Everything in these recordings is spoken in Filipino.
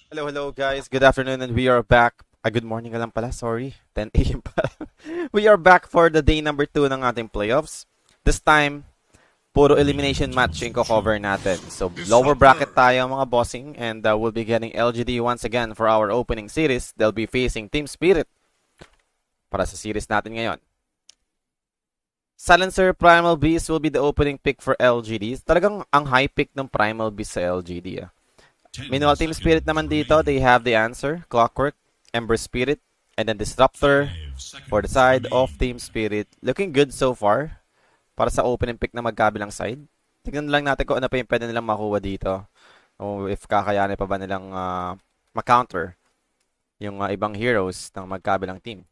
Hello guys. Good afternoon and we are back. Good morning ka lang pala, sorry. 10 a.m. pa. We are back for the day number 2 ng ating playoffs. This time, puro elimination match yung cover natin. So, lower bracket tayo mga bossing and we'll be getting LGD once again for our opening series. They'll be facing Team Spirit para sa series natin ngayon. Silencer Primal Beast will be the opening pick for LGD. Talagang ang high pick ng Primal Beast sa LGD. Meanwhile, Team Spirit naman dito, they have the answer, Clockwork, Ember Spirit, and then Disruptor for the side of Team Spirit. Looking good so far para sa opening pick na magkabilang side. Tignan lang natin kung ano pa yung pwede nilang makuha dito. O if kakayanin pa ba nilang ma-counter yung ibang heroes ng magkabilang team.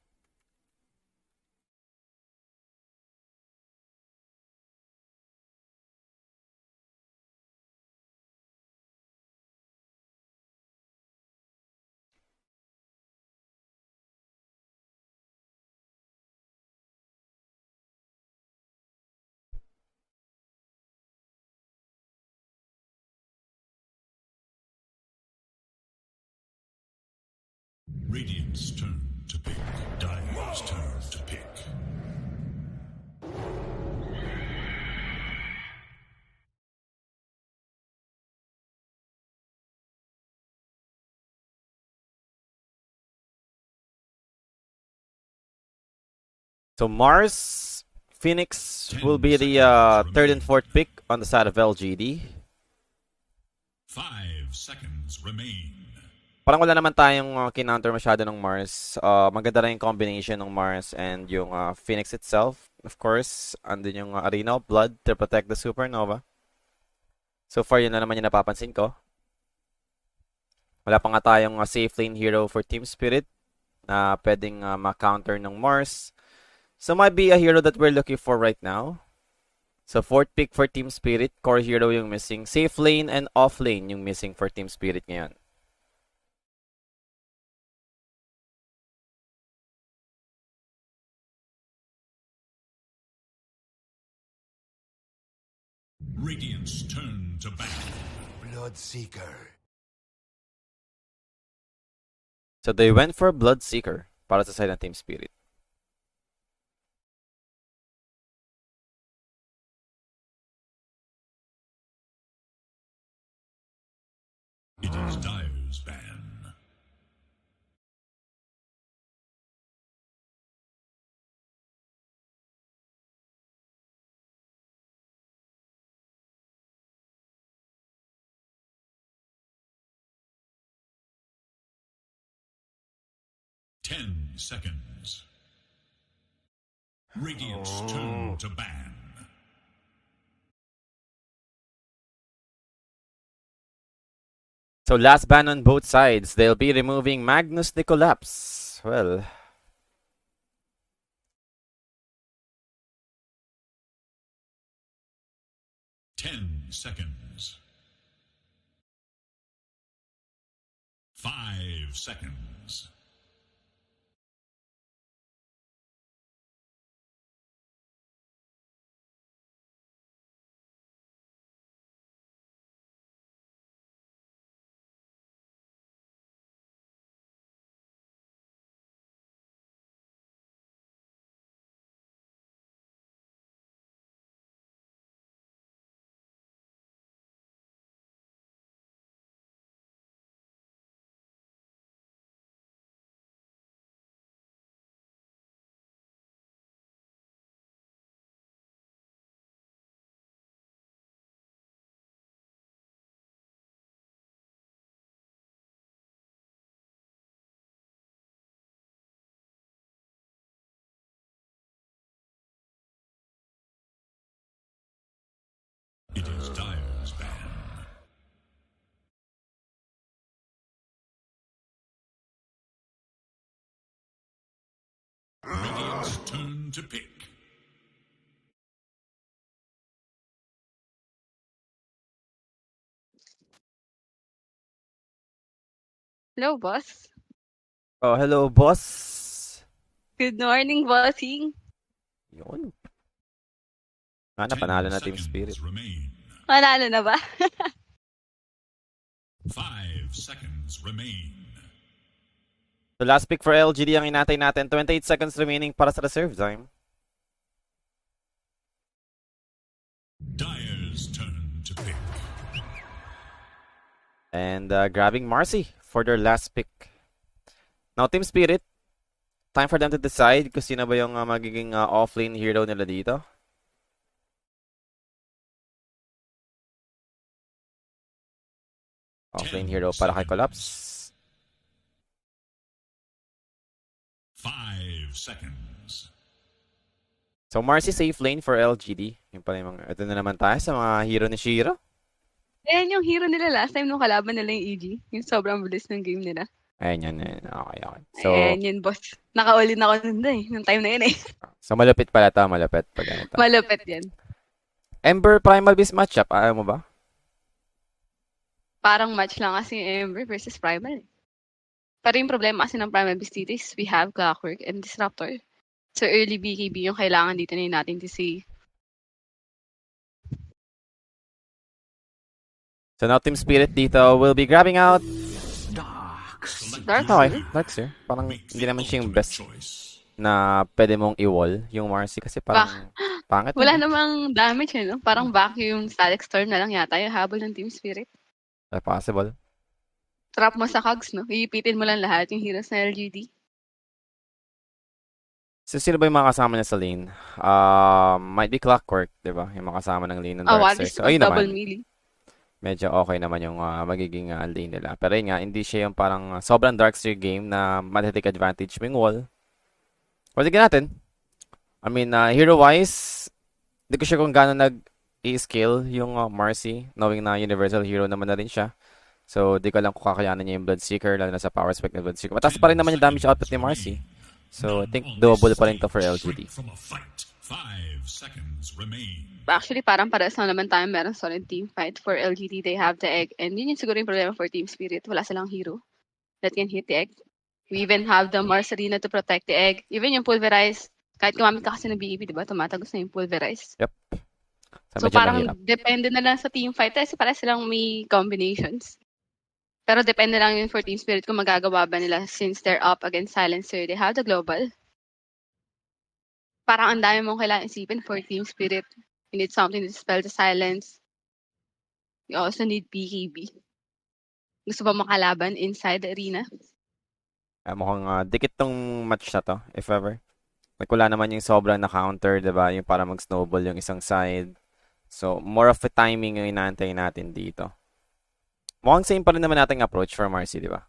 Radiant's turn to pick. Dire's turn to pick. So Mars, Phoenix will be the third and fourth pick on the side of LGD. 5 seconds remain. Parang wala naman tayong kinounter masyado ng Mars. Maganda rin yung combination ng Mars and yung Phoenix itself. Of course, andun yung Arena of Blood to protect the Supernova. So far, yun na naman yung napapansin ko. Wala pa nga tayong safe lane hero for Team Spirit na pwedeng ma-counter ng Mars. So might be a hero that we're looking for right now. So fourth pick for Team Spirit. Core hero yung missing. Safe lane and off lane yung missing for Team Spirit ngayon. Radiant's turn to battle. Bloodseeker. So they went for Bloodseeker para sa side ng Team Spirit. It is Dire's ban. Ten seconds. Radiant's turn to ban. So last ban on both sides. They'll be removing Magnus Nicolaps. Well, 10 seconds. 5 seconds. It is Dire's ban. Radiant's turn to pick. Hello, boss. oh, hello, boss. Good morning, bossing. Yun. Panalo na Team Spirit. Remain. Manalo na ba? 5 seconds remain. So last pick for LGD ang inatay natin. 28 seconds remaining para sa reserve time. Dire's turn to pick. And grabbing Marcy for their last pick. Now, Team Spirit, time for them to decide kung sino ba yung magiging offlane hero nila dito. Offlane hero para kay Collapse. 5 seconds. So, Marcy safe lane for LGD. Yung pala yung mga, ito na naman tayo sa mga hero ni Shiro. Ayan yung hero nila last time nung kalaban nila yung EG. Yung sobrang bilis ng game nila. Ayan yan. Okay. So, Ayan yun, boss. Naka-all-in ako nun eh. Nung time na yun eh. so malupit pala ito. Malupit pag ganito. Malupit yan. Ember Primal Beast matchup. Ayaw mo ba? Parang match lang kasi Ember versus Primal eh. Pero yung problema kasi ng Primal Beast dito is we have Clockwork and Disruptor. So early BKB yung kailangan dito na natin to see. So now Team Spirit dito will be grabbing out Darkseer. Parang hindi naman siya yung best na pwede mong i-wall yung Marcy kasi parang pangit. Wala namang damage eh, no? Parang vacuum static storm na lang yata yung habol ng Team Spirit. Possible. Trap mo sa cogs, no? Iipitin mo lang lahat yung heroes na LGD. So, sino ba yung mga kasama niya sa lane? Might be Clockwork, di ba? Yung mga kasama ng lane ng Darkseer. So, ayun double naman. melee. Medyo okay naman yung magiging lane nila. Pero yun nga, hindi siya yung parang sobrang Darkseer game na matitake advantage mo yung wall. O, sige natin. I mean, hero-wise, hindi ko sure kung gaano nag-i-scale yung Marcy, knowing na universal hero naman na rin siya. So, di ko alam kung kakayanan niya yung Bloodseeker, lalo na sa power spec ng Bloodseeker. Mataas pa rin naman yung damage output ni Marcy. So, I think doable pa rin to for LGD. 5 seconds remain. Actually, parang pares na naman tayo meron solid team fight. For LGD, they have the egg. And yun yung siguro yung problema for Team Spirit. Wala silang hero that can hit the egg. We even have the Marcelina to protect the egg. Even yung Pulverize, kahit gumamit ka kasi ng BEB, diba? Tumatagos na yung Pulverize. Yep. So parang depende na lang sa team fight. Kasi para silang may combinations. Pero depende lang yun for Team Spirit kung magagawa ba nila since they're up against Silencer. They have the global. Parang ang dami mong kailangan isipin for Team Spirit. You need something to dispel the silence. You also need BKB. Gusto ba makalaban inside the arena? Mukhang dikit tong match na to, if ever. Like, wala naman yung sobrang na-counter, diba? Yung para mag-snowball yung isang side. So, more of a timing yung inaantay natin dito. Mukhang same pa rin naman nating approach for Marcy, diba?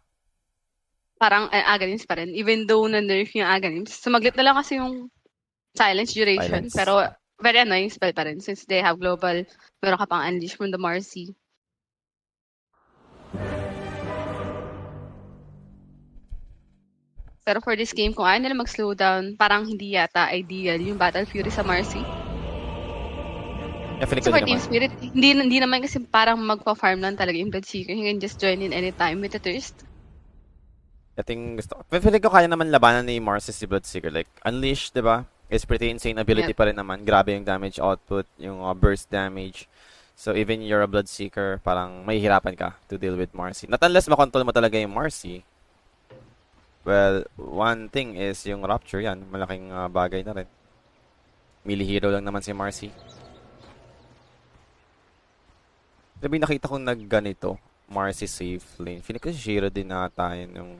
Parang Aghanims pa rin. Even though na-nerf yung Aghanims. Sumaglit na lang kasi yung silence duration. Silence. Pero very annoying spell pa rin since they have global. Meron ka pang unleash from the Marcy. Pero for this game, kung ayaw nila mag-slow down, parang hindi yata ideal yung Battle Fury sa Marcy. So for Team Spirit, hindi naman kasi parang magpa-farm lang talaga yung Bloodseeker. You can just join in anytime with the Thirst. Feeling ko kaya naman labanan ni Marcy si Bloodseeker. Like, Unleash, diba? It's pretty insane ability pa rin naman. Grabe yung damage output, yung burst damage. So even you're a Bloodseeker, parang mahihirapan ka to deal with Marcy. Not unless makontrol mo talaga yung Marcy. Well, one thing is yung Rapture yan. Malaking bagay na rin. Melee hero lang naman si Marcy. Sabi nakita kong nagganito, Marcy safe lane. Feeling ko si Shiro din ata yun yung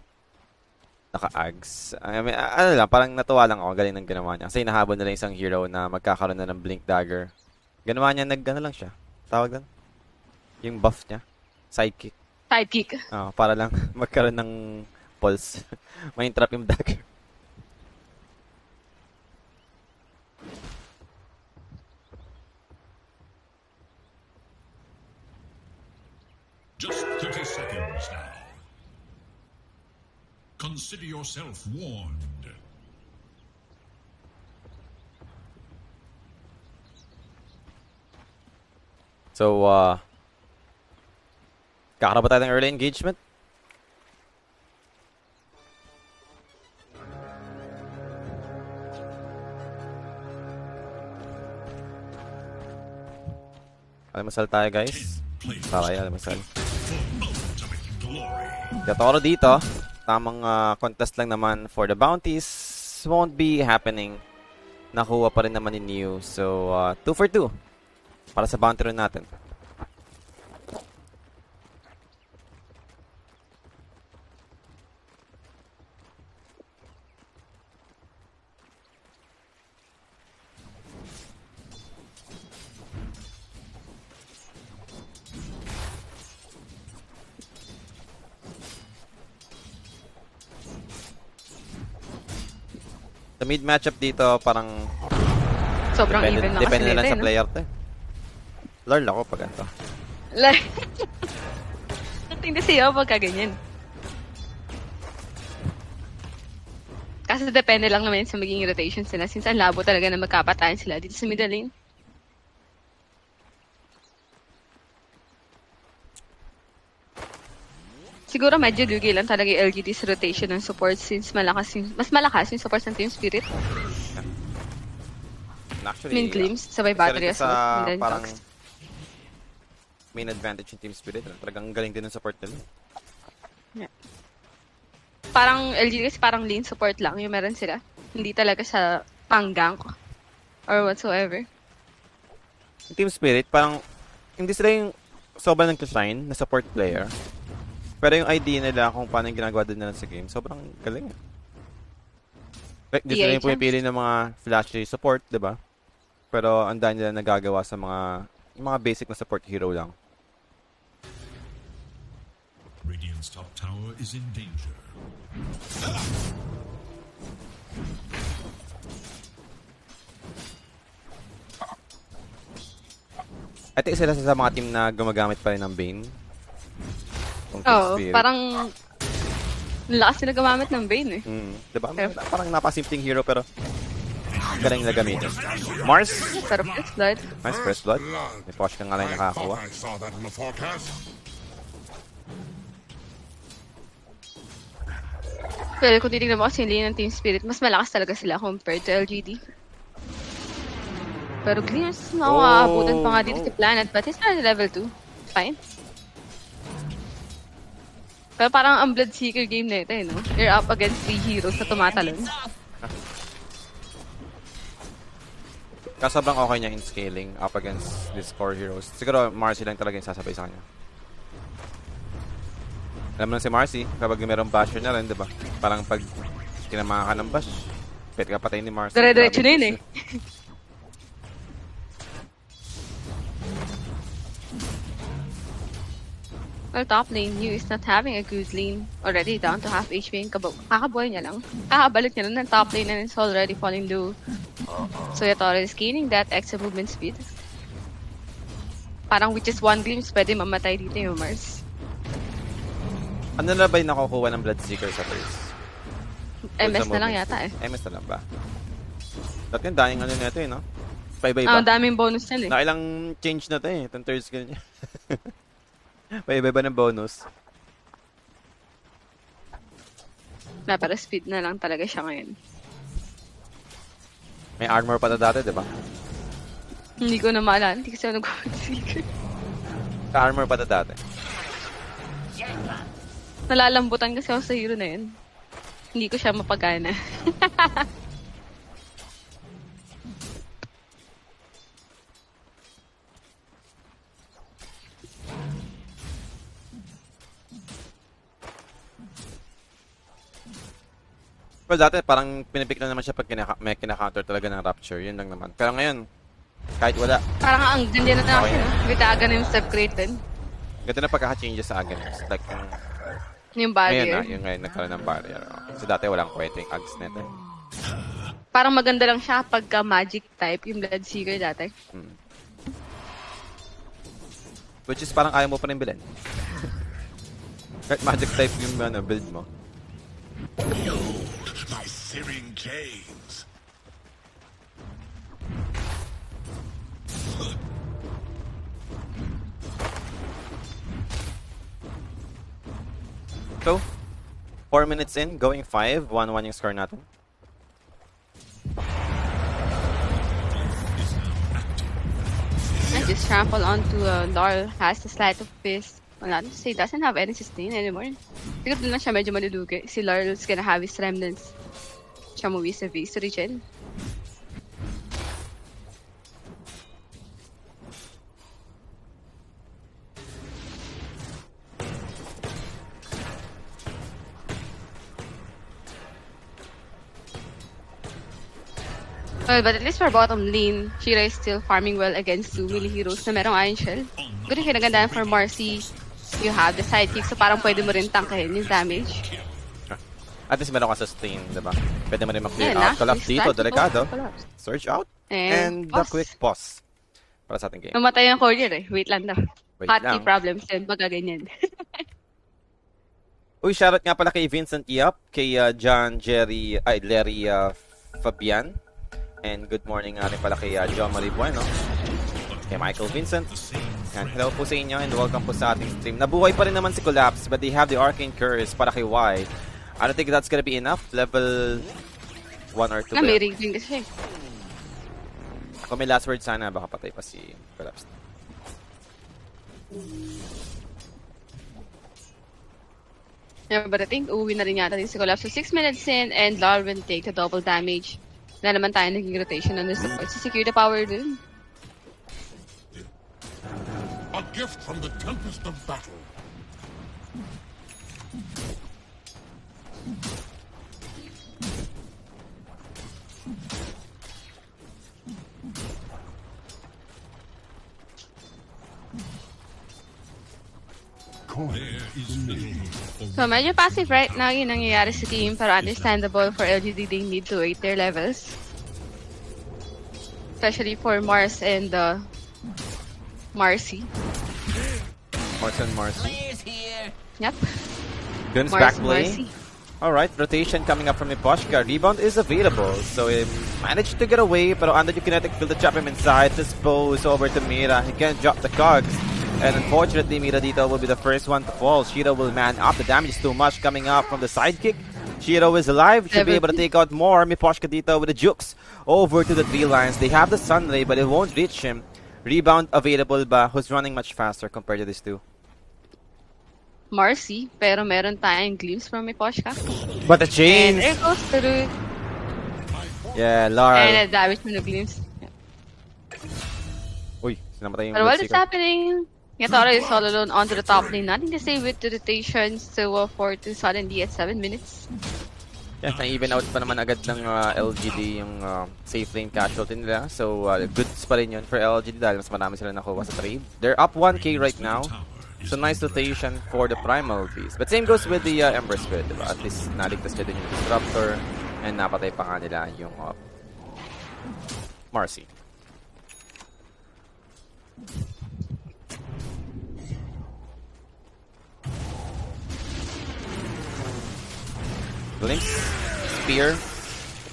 naka-ags. I mean, ano lang, parang natuwa lang ako. Galing ng ginawa niya. Kasi nahabol nila isang hero na magkakaroon na ng Blink Dagger. Ginawa niya, nag-ano lang siya. Tawag lang. Yung buff niya. Sidekick. Sidekick. Para lang magkaroon ng pulse. May trap yung dagger. Just 30 seconds now. Consider yourself warned. So, kakaroon ba tayo ng early engagement? Almasal tayo, guys. Para yan, almasal. For ultimate glory. Yatoro dito. Tamang contest lang naman for the bounties. Won't be happening. Nakuha pa rin naman ni New. So, 2 for 2. Para sa bounty run natin. Sa mid matchup dito, parang Sobrang even na kasi depende na lang nito, sa player to. Lord ako pag ganito. Like, hindi siya pagka ganyan. Kasi depende lang naman sa magiging rotations nila since ang labo talaga na magkapatayan sila dito sa middle lane. Siguro medyo lugi lang talaga yung LGD's rotation ng support since mas malakas yung support ng Team Spirit. Actually, Main claims, sabay battery as well. Sa And then parang Cox. main advantage yung Team Spirit. Talagang galing din ng support nila. Yeah. Parang LGD kasi parang lane support lang yung meron sila. Hindi talaga sa pang-gank or whatsoever. Yung Team Spirit, parang hindi sila yung sobrang nag-shine na support player. Pero yung idea nila kung paano yung ginagawa din nila sa game, sobrang galing. Like, di sila yung pumipili ng mga flashy support, di ba? Pero ang dami nila nagagawa sa mga basic na support hero lang. Radiant's top tower is in danger. I think sila sa mga team na gumagamit pa rin ng Bane. Oo, parang lakas sila gumamit ng Bane eh. Diba? Parang napasimpleng hero pero galing nila gamitin. Mars? Pero first blood. Nice, first blood. May push ka nga lang nakakakuha. I saw that in the forecast. Pero kung titignan mo kasi yung lane ng Team Spirit, mas malakas talaga sila compared to LGD. Pero Glimmers, makakaabutan pa nga dito si Planet, but he's already level 2. Fine. Pero parang ang Bloodseeker game na ito, eh, no? You're up against 3 heroes na tumatalon. Sobrang okay niya in scaling up against these core heroes. Siguro Marcy lang talaga yung sasabay sa kanya. Alam mo na si Marcy, kapag merong basher na rin, di ba? Parang pag kinamahan ka ng bash, pwede ka patayin ni Marcy. Dire-diretso na yun eh. Well, top lane, Yu is not having a good lane. Already down to half HP and kakabuhay niya lang. Kakabalik niya lang ng top lane and it's already falling low. So Yatoro is gaining that extra movement speed. Parang with just one glimpse, pwede mamatay dito yung Mars. Ano na ba yung nakukuha ng Bloodseeker sa first? MS na lang yata eh. MS na lang ba? Dati yung daming ano nito eh, no? Paiba-iba. Daming bonus yan eh. Nakailang change na to eh, itong third skill niya. Paiba-iba ng bonus. Para speed na lang talaga siya ngayon. May armor pa na dati, di ba? Hindi ko na maalala. Hindi kasi ako nag-Seeker. Ka-armor pa na dati. Nalalambutan kasi ako sa hero na yun. Hindi ko siya mapagana. Well, dati parang pinipick na naman siya pag may kinaka-counter talaga ng Rapture. Yun lang naman. Pero ngayon, kahit wala. Parang ang ganda na kasi, no? Bitaga na yung step crate din. Ganda na pagkaka-changes sa Aghanim. Like, Yung barrier. Ngayon ngayon nagkaroon ng barrier. Kasi dati walang pwedeng Ags net eh. Parang maganda lang siya pagka magic type, yung Bloodseeker dati. Which is parang ayaw mo pa rin bilhin. Kahit magic type yung build mo. My searing caves. So, 4 minutes in, going 5, 1-1 yung score natin. I just trample onto Laurel, has the sleight of fist. well, not to say doesn't have any sustain anymore. Siguro doon lang siya medyo malulugi. Si Laurel's gonna have his remnants. Siya umuwi sa victory gen. Well, but at least for bottom lane, Shira is still farming well against two melee heroes na merong Iron Shell. Good yung kinagandaan for Marcy. You have the sidekick, so parang pwede mo rin tangkahin yung damage. At least meron ka sustain, diba? Pwede mo rin mag-clear Yeah, out. Collapse dito, delikado. Collapse. Surge out. And the pause. quick pause. Para sa ating game. Namatay yung courier eh. Wait lang daw. Wait Hotkey lang. problems din, pagka ganyan. Uy, shoutout nga pala kay Vincent Yap, kay John Jerry, Larry Fabian. And good morning nga rin pala kay John Marie Bueno. Kay Michael Vincent. And hello po sa inyo and welcome po sa ating stream. Nabuhay pa rin naman si Collapse but they have the Arcane Curse para kay Y. I don't think that's gonna be enough. Level 1 or 2. May ring din kasi. Kung may last word sana, baka patay pa si Collapse. Yeah, but I think uuwi na rin yata din si Collapse. So 6 minutes in and Lar will take the double damage. Na naman tayo naging rotation on the support. So secure the power dun. A gift from the tempest of battle. There is little for So medyo passive right now yung nangyayari sa team pero understandable for LGD they need to wait their levels. Especially for Mars and Marcy. Mars and Marcy. Yep. Guns Mars, back play. Marcy. Alright, rotation coming up from Miposhka. Rebound is available. So he managed to get away, pero under the kinetic field to trap him inside. Dispose over to Mira. He can't drop the cogs. And unfortunately, Mira dito will be the first one to fall. Shiro will man up. The damage is too much coming up from the sidekick. Shiro is alive. Should be able to take out more. Miposhka dito with the jukes over to the tree lines. They have the Sunray, but it won't reach him. Rebound available ba? Who's running much faster compared to these two? Marcy, pero meron tayong glimpse from Miposhka. But the And chains! there goes the root. Yeah, Lara. And the damage from the glimpse. Uy, sinamatay yung But while Bloodseeker. it's happening, Yatara is all alone onto the top lane. Nothing to say with the rotations to 4-2 suddenly at 7 minutes. Yeah, na-even out pa naman agad ng LGD yung safe lane casualty nila. So, goods pa rin yun for LGD dahil mas marami sila nakuha sa trade. They're up 1k right now. So, nice rotation for the Primal Beast. But same goes with the Ember Spirit, diba? At least naligtas nila yung Disruptor and napatay pa nga nila yung Marcy. Glimpse, Spear,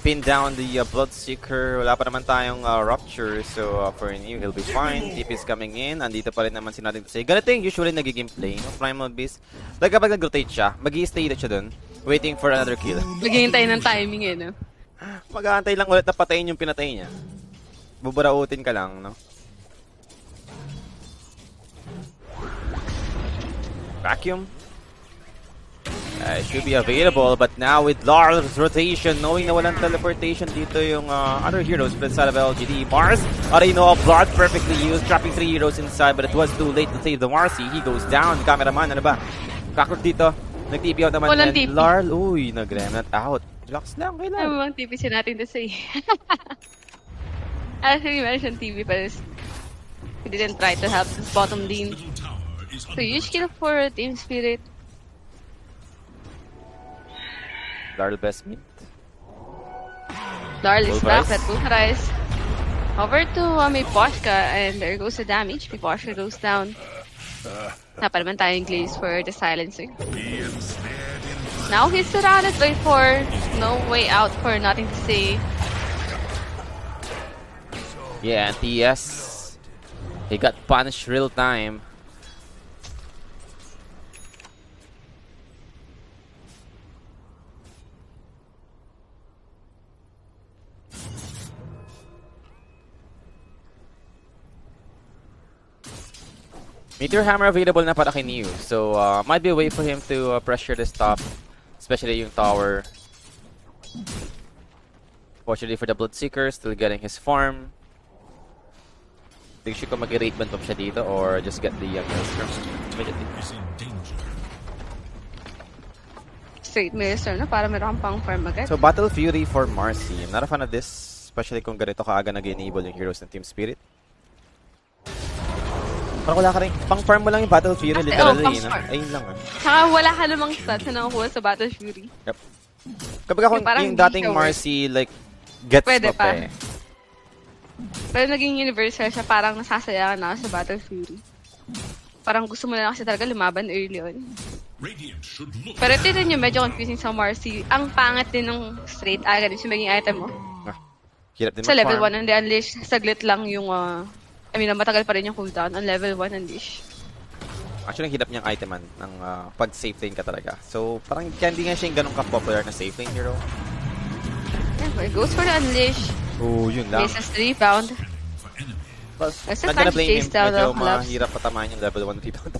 pin down the Bloodseeker. Wala pa naman tayong Rupture, so for new, he'll be fine. TP is coming in. Andito pa rin naman si natin to say. Ganito yung usually nagiging play ng Primal Beast. Like kapag nag-rotate siya, mag-i-stay na siya dun, waiting for another kill. Maghihintay ng timing eh, no? Mag-aantay lang ulit na patayin yung pinatay niya. Buburautin ka lang, no? Vacuum. It should be available, but now with Lars rotation, knowing na walang teleportation dito yung other heroes inside of LGD. Mars, already know blood perfectly used, trapping 3 heroes inside, but it was too late to save the Marcy. He goes down, cameraman, ano ba? Backward dito, nag-TP out naman Walang yan. TP. Larl, uy, nag-remnant out. Relax lang, kay Ano Larl. bang TV siya natin to say? Actually, meron siyang TV pero he didn't try to help his bottom lane. middle tower is So huge kill for Team Spirit. Larl best mid. Darl is Full back price. at full price. Over to Miposhka and there goes the damage. Miposhka goes down. Napa naman tayong glaze for the silencer. Be ensnared in Now he's surrounded by 4. No way out for nothing to say. Yeah, and TS, he got punished real time. Meteor Hammer available na para kay Niu. So, might be a way for him to pressure this top. Especially yung tower. Fortunately for the Bloodseeker, still getting his farm. Think siya kung mag-rate band siya dito or just get the Maelstrom immediately. Is in danger. Straight Maelstrom na para meron kang pang farm agad. So, Battle Fury for Marcy. I'm not a fan of this. Especially kung ganito kaaga nag-enable yung heroes ng Team Spirit. Parang wala ka rin. Pang-farm mo lang yung Battle Fury, literally. Ayun lang. Saka wala ka namang stats na nakukuha sa Battle Fury. Yep. Kapag kung yung dating Marcy, like, gets pwede pa eh. Pero naging universal siya, parang nasasayangan na sa Battle Fury. Parang gusto mo na lang kasi talaga lumaban early on. Pero ito nyo, medyo confusing sa Marcy. Ang pangat din ng straight agad yung maging item mo. Hirap din sa level 1 and unleash, saglit lang yung matagal pa rin yung cooldown on level 1 unleash. Actually, hirap niyang iteman ng pag safe lane ka talaga. So, parang hindi nga siya yung ganun ka-popular na safe lane hero. Yeah, goes for the unleash. Oh, yun lang. Bases the rebound. Not gonna blame him. Medyo mahirap patamaan yung level 1 rebound.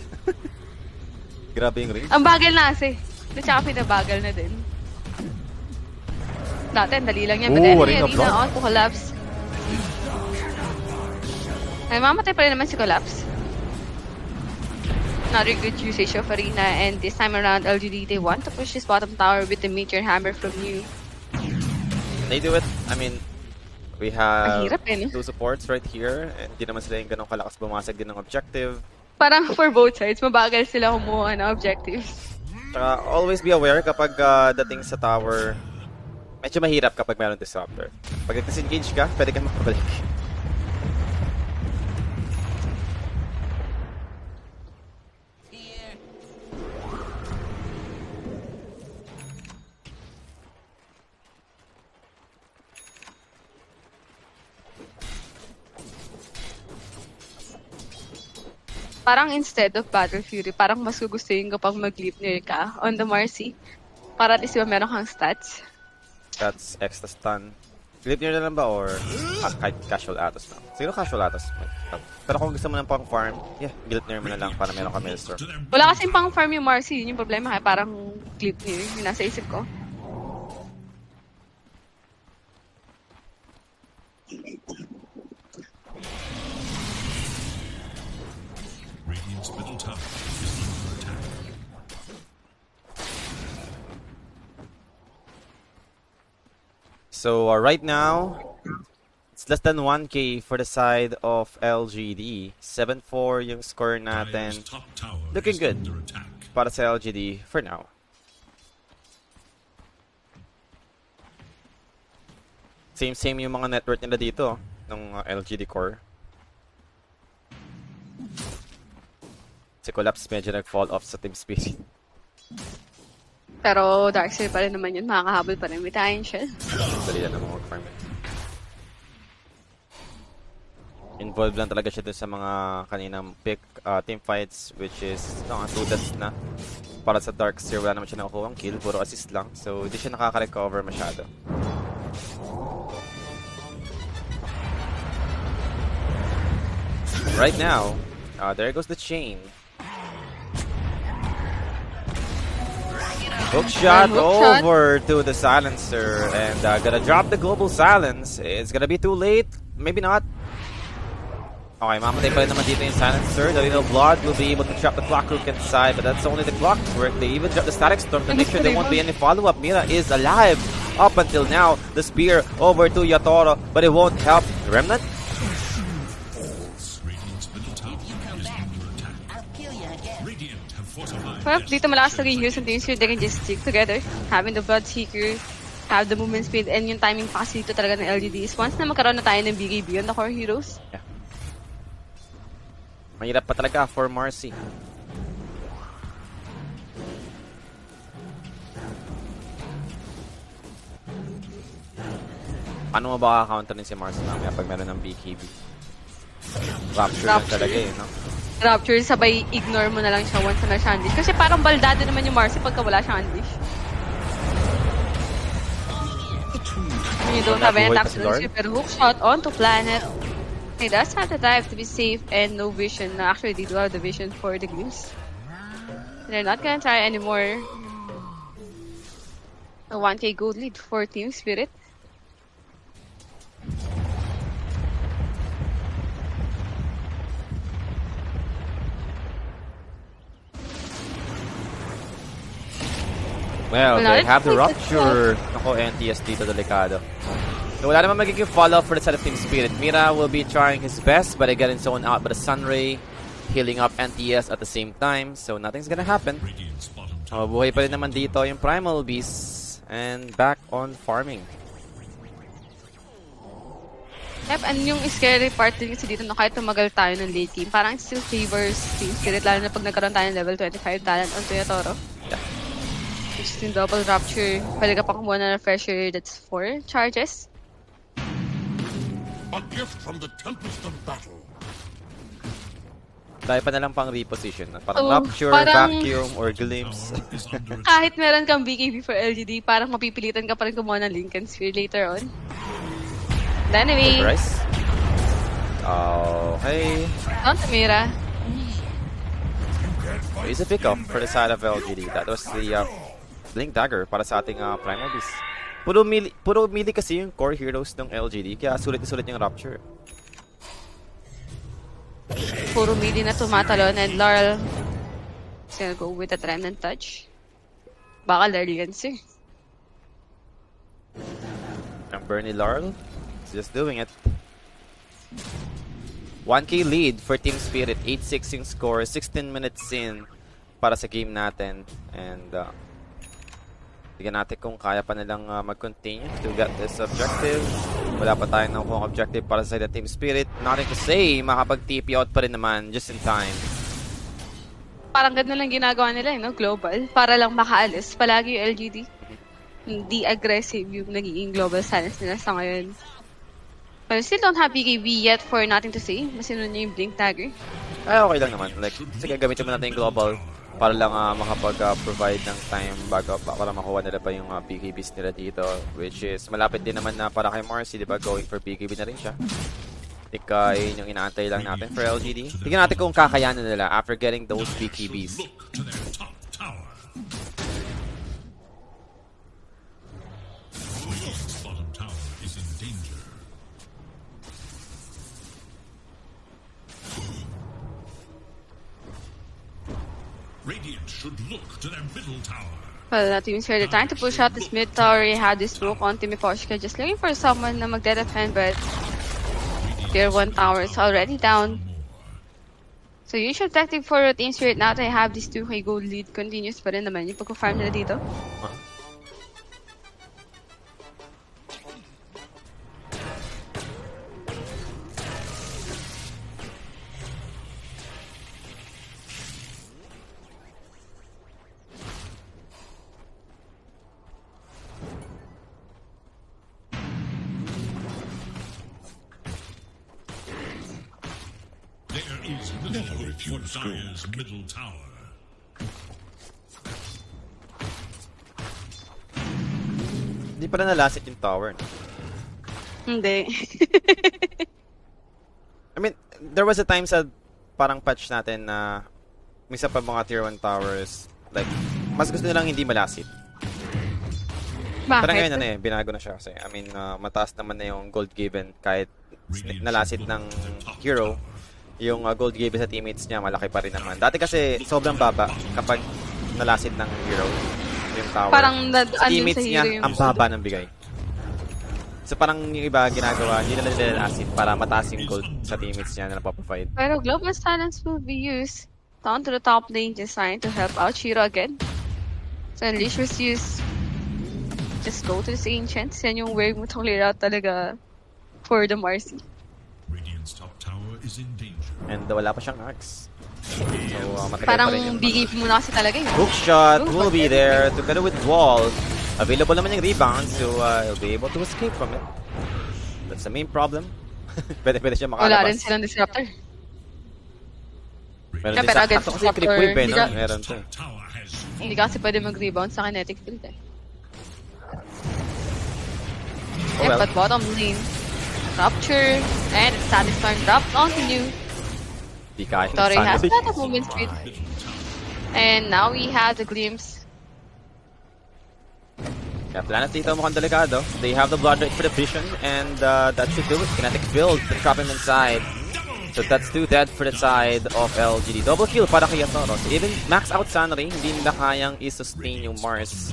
Grabe yung range. Ang bagal na kasi. Tsaka pinabagal na din. Dati, dali lang yan. But anyway, Arena on to collapse. Ay, mamatay pa rin naman si Collapse. Another good usage of Arena, and this time around, LGD, they want to push this bottom tower with the Meteor Hammer from you. They do it. I mean, we have hirap, eh, no? 2 supports right here, and hindi naman sila yung ganun kalakas bumasag din ng objective. Parang for both sides, mabagal sila kumuha ng objectives. Saka, always be aware kapag dating sa tower, medyo mahirap kapag meron disruptor. Pag disengage ka, pwede kang makabalik. Parang instead of Battle Fury, parang mas gugustuhin ko pag mag-leap near ka on the Marcy. Para at least meron kang stats. That's extra stun. Leap near na lang ba or kahit casual Atos lang? Siguro casual Atos. Pero kung gusto mo ng pang farm, yeah, guild near mo na lang para meron ka Maelstrom. Wala kasing pang farm yung Marcy, yun yung problema kaya parang clip near, yung nasa isip ko. Radiant's middle tower is under attack. So right now, it's less than 1k for the side of LGD. 7-4 yung score natin. Looking good para sa LGD for now. Same yung mga network nila dito ng LGD core. Si Collapse medyo nag-fall off sa Team Spirit. Pero Darkseid pa rin naman yun, makakahabol pa rin with Iron Shell. Dali na naman mag-farm. Involved lang talaga siya dun sa mga kaninang pick team fights, which is 2 deaths na. Para sa Darkseid, wala naman siya nakukuha ang kill, puro assist lang. So, hindi siya nakaka-recover masyado. Right now, there goes the chain. Hook shot over to the silencer, and gonna drop the global silence. It's gonna be too late. Maybe not. Okay, mamatay pa rin naman dito yung silencer. The little blood will be able to trap the clockwork inside, but that's only the clockwork. They even drop the static storm to make sure there won't be any follow-up. Mira is alive up until now. The spear over to Yatoro, but it won't help. Remnant? Well, dito malakas na heroes and teams here, they can just stick together. Having the Bloodseeker, have the movement speed, and yung timing pa kasi dito talaga ng LGD is once na magkaroon na tayo ng BKB on the core heroes. Yeah. Mahirap pa talaga for Marcy. Paano mo ba counterin si Marcy mamaya pag meron ng BKB? Rapture lang talaga eh, no? Rapture, sabay ignore mo na lang siya once na siya unleash. Kasi parang baldado naman yung Marcy pagka wala siyang unleash. You don't have any attacks on the super hook shot onto planet. He does have the dive to be safe and no vision. Actually, they do have the vision for the glimpse. They're not gonna try anymore. A 1k gold lead for Team Spirit. Well, Wala they rin have the po, rupture. Ako, NTS dito, delikado. So wala naman magiging follow-up for the side of Team Spirit. Mira will be trying his best, but again, zoned out by the Sunray, healing up NTS at the same time, so nothing's gonna happen. Radiant's bottom tower Buhay pa rin naman dito yung Primal Beast, and back on farming. Yep, and yung scary part din kasi dito na kahit tumagal tayo ng late game, parang it still favors Team Spirit, lalo na pag nagkaroon tayo ng level 25 talent on Toro. Yeah. Which is yung double rupture. Pwede ka pa kumuha na refresher, that's 4 charges. A gift from the tempest of battle. Tayo pa na lang pang reposition. Parang Oh, rupture, parang- vacuum, or glimpse. is under attack. Kahit meron kang BKB for LGD, parang mapipilitan ka pa rin kumuha ng Lincoln Sphere later on. But anyway, Bryce? Okay. on to Mira. It's a pick-up for the side of LGD. That was the Blink Dagger para sa ating Primal Beast. Puro melee kasi yung core heroes ng LGD, kaya sulit na sulit yung Rupture. Puro melee na tumatalon and Laurel is gonna go with a Remnant Touch. Baka Lurlians eh. Ang Bernie Laurel is just doing it. 1k lead for Team Spirit, 8-6 yung score, 16 minutes in para sa game natin. And tignan natin kung kaya pa nilang mag-continue to get this objective. Wala pa tayong nakuha objective para sa Team Spirit. Nothing to say, makapag-TP out pa rin naman just in time. Parang ganda lang ginagawa nila, no? Global. Para lang makaalis. Palagi yung LGD. Hindi aggressive yung nagiging global stance nila sa ngayon. But I still don't have BKB yet for nothing to say. Masinunod niya yung Blink Dagger. Ay, okay lang naman. Like, sige, gamitin mo natin yung global para lang makapag-provide ng time bago para makuha nila pa yung BKBs nila dito, which is malapit din naman na para kay Marcy, di ba? Going for BKB na rin siya. Yun yung inaantay lang natin for LGD. Tingnan natin kung kakayanan nila after getting those BKBs. Look to their top tower. Radiant's bottom tower is in danger. Radiant should look to their middle tower. Well, Team Spirit, they're trying to push out this mid tower. He had this smoke on Team Poshka, just looking for someone na magde-defend, but Tier 1 tower is already down. So usual tactic for Team Spirit now, they have this 2k gold lead continuous pa rin naman yung pag-farm nila dito. There is little hope for Dire's middle tower. Hindi pa na nalasit yung tower. No? Hindi. I mean, there was a time sa parang patch natin na misa pa mga tier 1 towers, like, mas gusto nilang hindi malasit. Pero ngayon Bakit? na eh, binago na siya kasi. I mean, mataas naman na yung gold given kahit nalasit ng hero. Yung gold given sa teammates niya, malaki pa rin naman. Dati kasi sobrang baba kapag nalasit ng hero yung tower. Parang sa teammates sa niya, hero yung ang baba ng bigay. So parang yung iba ginagawa, hindi nila nilalasit para mataas yung gold sa teammates niya na napaprovide. Pero Global Silence will be used down to the top lane designed to help out Shiro again. So Unleashers use just go to this Ancients. Yan yung way mo to clear out talaga for the Marcy. Radiant's top tower is in danger. And wala pa siyang arcs. So matagal Parang pa rin yung BKB mo na kasi talaga yun. hook shot will be there together with wall. Available naman yung rebound, so he'll be able to escape from it. That's the main problem. Pwede siya Wala rin makalabas. silang disruptor. Meron din Pero sa against kasi creep wave eh, no? disruptor, Meron to. Top tower has Hindi ka kasi pwede mag-rebound sa kinetic field eh. Oh Yeah, well. but bottom lane, Rupture, and Static Storm drops onto you. Di kaya ng Tori has Sunray. that movement speed. And now we have the glimpse. Yeah, Planet dito mukhang delikado. They have the blood rate for the vision, and that should do it. Kinetic build to trap him inside. So that's 2 dead for the side of LGD. Double kill para kay Yatoro. So even max out Sunray, hindi nila kayang i-sustain yung Mars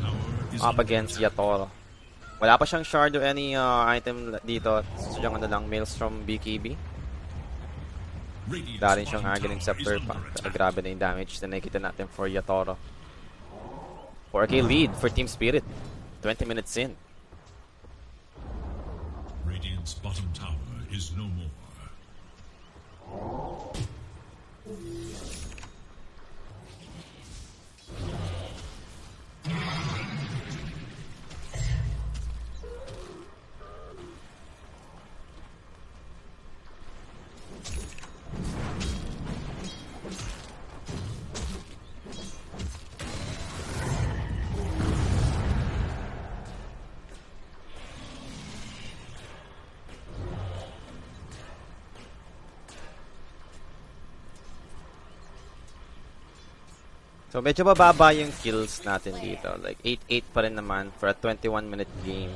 up against Yatoro. Wala pa siyang shard or any item dito. So yung ano lang, Maelstrom BKB. Dahil siyang Aghanim Scepter pa. Pero grabe na yung damage na nakikita natin for Yatoro. 4K lead for Team Spirit. 20 minutes in. Radiant's bottom tower is no more. So medyo bababa yung kills natin dito. Like 8-8 pa rin naman for a 21-minute game.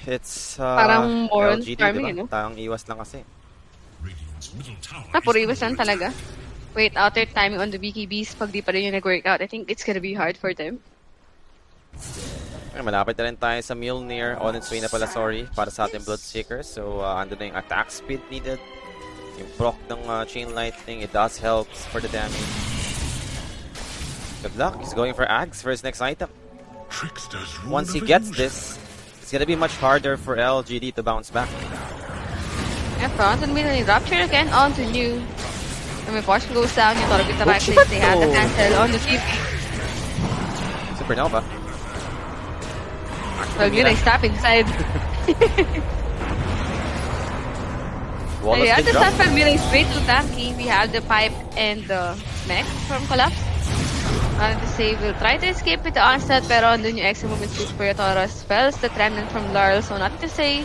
It's Parang more on LGD, farming, diba? no? Tayong iwas lang kasi. Radiant's middle tower Puro iwas lang talaga. Wait out their timing on the BKBs pag di pa rin yung nag-workout. I think it's gonna be hard for them. Ay, malapit na rin tayo sa Mjolnir. On its way na pala, sorry, para sa ating Bloodseeker. So ando na yung attack speed needed. Yung proc ng Chain Lightning, it does help for the damage. Good luck. He's going for Ags for his next item. trickster's rune Once he of gets illusion. this, it's gonna be much harder for LGD to bounce back. And front and middle Rupture again onto new. And when Porsche goes down, yung Torbi Oh, Tabaxis, shit, they have the oh. cancel on the TP. Supernova. Well, yun ay stop inside. Wallace Yeah, did the drop. stuff from Middle straight to tanky. We have the pipe and the mech from Collapse. The save will try to escape with the onset, pero andun yung extra movement speed for Yatoro. Spells the remnant from Laurel, so nothing to say.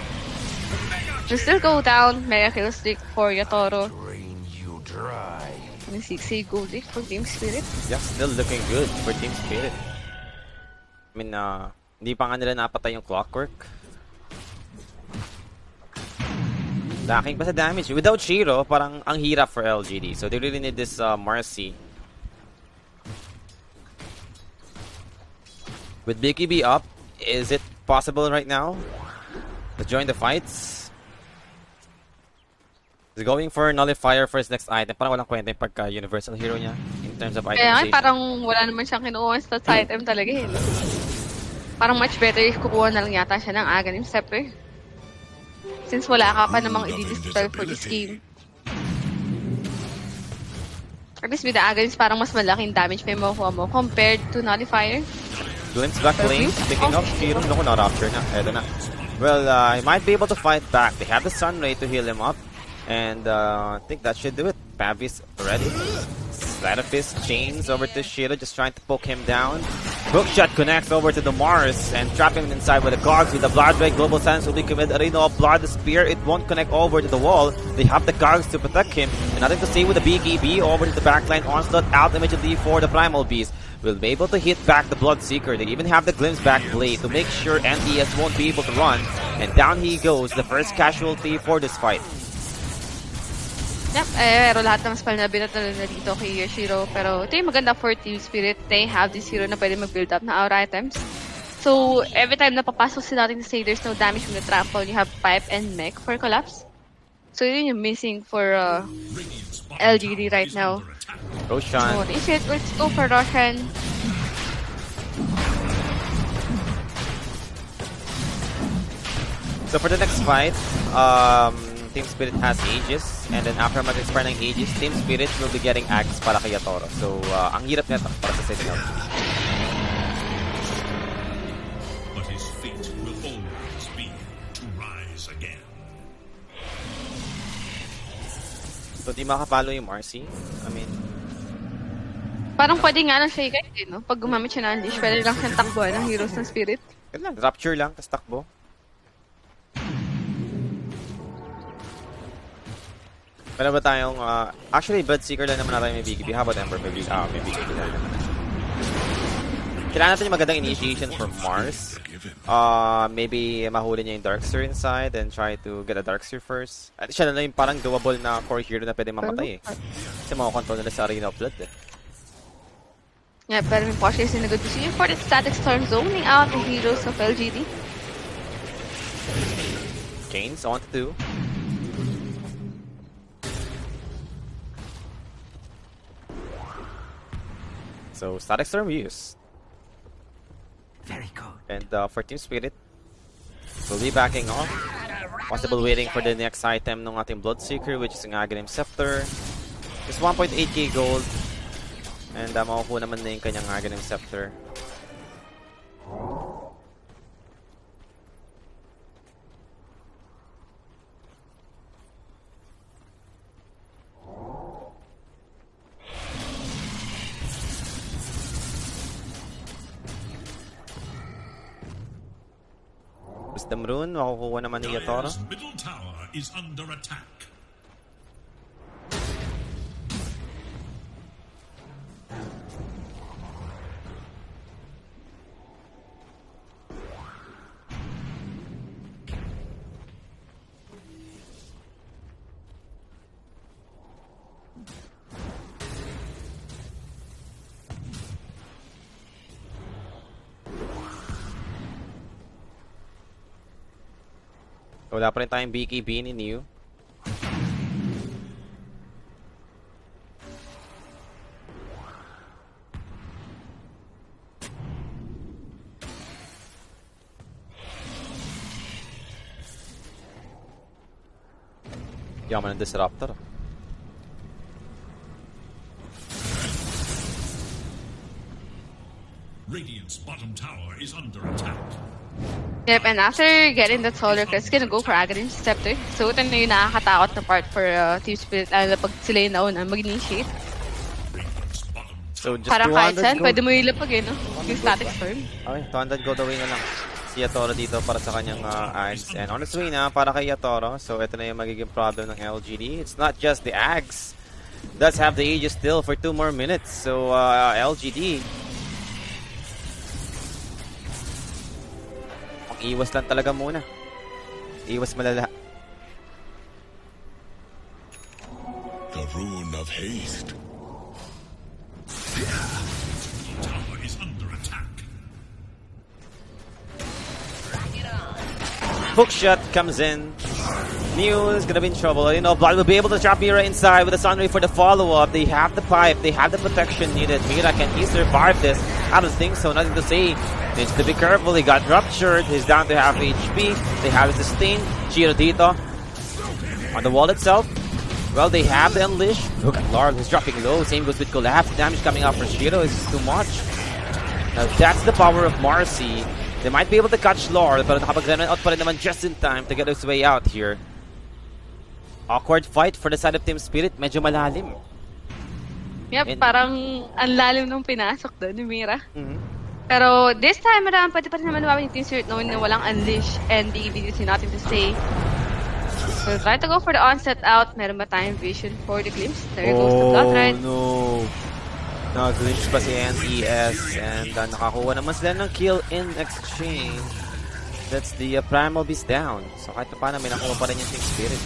Will still go down. Mega kill streak for Yatoro. And 6 gold lead for Team Spirit. Yeah, still looking good for Team Spirit. I mean, hindi pa nga nila napatay yung Clockwork. Lacking pa sa damage. Without Shiro, parang ang hirap for LGD. So they really need this Marcy. With BKB up, is it possible right now to join the fights? He's going for Nullifier for his next item. Parang walang kwenta yung pagka-universal hero niya in terms of Kaya nga, itemization. parang wala naman siyang kinuha sa item talaga eh. Parang much better if kukuha na lang yata siya ng Aghanim Scepter. Since wala ka pa namang i-dispel for this game. At least with the Aghanims, parang mas malaking damage pa yung makukuha mo compared to Nullifier. Glimpse back lane, picking up Shiro. Naku, na-rapture na. Eto na. Well, he might be able to fight back. They have the Sun Ray to heal him up. And I think that should do it. Pavis ready. Sleight of Fist chains over to Shiro, just trying to poke him down. Hookshot connects over to the Mars and trap him inside with the Cogs with the Blood Ray. Global Silence will be committed. Arena of Blood, the Spear, it won't connect over to the wall. They have the Cogs to protect him. And nothing to say with the BKB over to the backline. Onslaught out immediately for the Primal Beast. Will be able to hit back the Bloodseeker. They even have the Glimpse back blade to make sure NDS won't be able to run. And down he goes, the first casualty for this fight. Yep, pero lahat ng spell na binatalo na dito kay Yoshiro. Pero ito yung maganda for Team Spirit. They have this hero na pwede mag-build up na aura items. So, every time na papasok sila natin to say there's no damage from the trample, you have pipe and mech for collapse. So, yun yung missing for LGD right now. Roshan. So, what is it? Let's go for Roshan. So for the next fight, Team Spirit has Aegis, and then after mag-expire ng Aegis, Team Spirit will be getting Axe para kay Yatoro. So, ang hirap nito para sa Sentinel. But his fate will always be to rise again. So, di makapalo yung Marcy. I mean, Parang pwede nga lang siya i-guide eh, no? Pag gumamit siya ng Unleash, pwede lang siyang takbuhan ng Heroes ng Spirit. yun lang, Rapture lang, tas takbo. Meron ba tayong, actually, Bloodseeker lang naman natin may BKB. How about Ember? May BKB lang naman. Kailangan natin yung magandang initiation for Mars. Maybe mahuli niya yung Darkseer inside and try to get a Darkseer first. At siya na lang yung parang doable na core hero na pwede mamatay eh. Kasi makakontrol nila sa Arena of Blood eh. Yeah, pero may Porsche is in a good position for the static storm, zoning out the heroes of LGD. Chains on to 2. So, Static Storm used. Very good. And for Team Spirit, we'll be backing off. Possible waiting for the next item ng ating Bloodseeker, which is ang Aghanim Scepter. Just 1.8k gold. And makukuha naman na yung kanyang Aghanim Scepter. Wisdom Rune, makukuha naman ni Yatoro. Dire's middle tower is under attack. Wala pa rin tayong BKB ni New. Yaman ng Disruptor. Radiant's bottom tower is under attack. Yep, and after getting that solar crest, gonna go for Aghanim Scepter. So ito na yung nakakatakot na part for Team Spirit pag sila yung nauna mag-initiate. Radiant's bottom So just Parang kahit 200 saan, gold. pwede mo ilapag eh, no? Yung static storm. Okay, 200 gold away na lang. Si Yatoro dito para sa kanyang Ags. And on its way na para kay Yatoro. So ito na yung magiging problem ng LGD. It's not just the Ags. Does have the Aegis still for 2 more minutes. So LGD. Iwas lang talaga muna. Iwas malala. The rune of haste. middle tower is under attack. Hook shot comes in. Mew is gonna be in trouble. You know, Bali will be able to trap Mira inside with the Sunray for the follow-up. They have the pipe. They have the protection needed. Mira, can he survive this? I don't think so. Nothing to say. Needs to be careful. He got ruptured. He's down to half HP. They have the sustain. Shiro dito. On the wall itself. Well, they have the unleash. Look at Lord. He's dropping low. Same goes with Collapse. Damage coming out for Shiro is too much. Now that's the power of Marcy. They might be able to catch Lord, pero nakapag-run out pa rin naman just in time to get his way out here. Awkward fight for the side of Team Spirit. Medyo malalim. Yep, parang ang lalim nung pinasok doon ni Mira. Mhm. Pero this time around, pwede pa rin naman lumabas yung Team Spirit knowing na walang unleash and BKB is nothing to say. So try to go for the onset out. Meron ba tayong vision for the glimpse? There goes the blood red. No. Nag-glitch pa si NES and nakakuha naman sila ng kill in exchange. That's the Primal Beast down. So kahit pa paano may nakuha pa rin yung Team Spirit.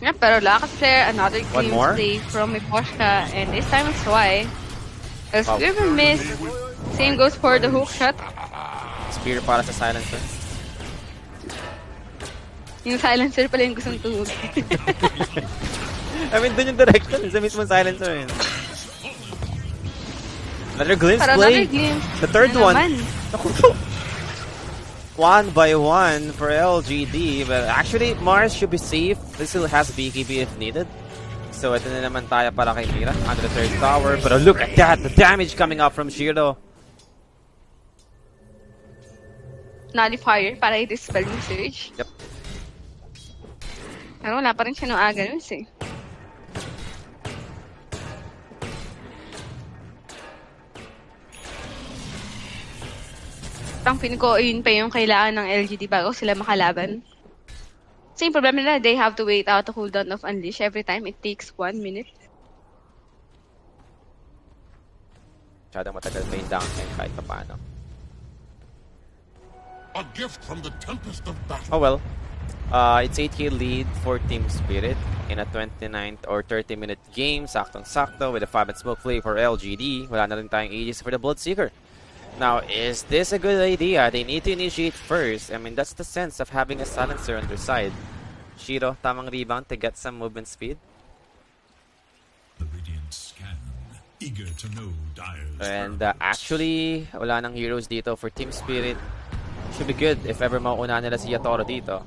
Yeah, pero Lakas Flare, another One clean more? play from Miposhka, and this time it's why. A Wow. scriver miss. Same goes for the hook shot. Spear para sa Silencer. Yung silencer pala yung gustong tuhog. I mean, dun yung direction. Sa mismo Silencer yun. Another glimpse Para play. another glimpse. The third Na one. naman. One by one for LGD. But actually, Mars should be safe. This still has BKB if needed. So ito na naman tayo para kay Mira. Under the third tower. But look at that. The damage coming out from Shiro. Nullifier para i-dispel yung surge. Yep. Pero wala pa rin siya nung Aghanim eh. Parang feeling ko yun pa yung kailangan ng LGD bago sila makalaban. Same problem nila, they have to wait out the cooldown of Unleash every time. It takes 1 minute. Masyadong matagal pa yung downtime kahit pa paano. A gift from the tempest of battle. Oh well. It's 8k lead for Team Spirit in a 29th or 30-minute game. Saktong-sakto with a 5-minute smoke play for LGD. Wala na rin tayong Aegis for the Bloodseeker. Now, is this a good idea? They need to initiate first. I mean, that's the sense of having a silencer on their side. Shiro, tamang rebound to get some movement speed. The Radiant scan, eager to know Dire's And purpose. actually, wala nang heroes dito for Team Spirit. Should be good if ever mauuna nila si Yatoro dito.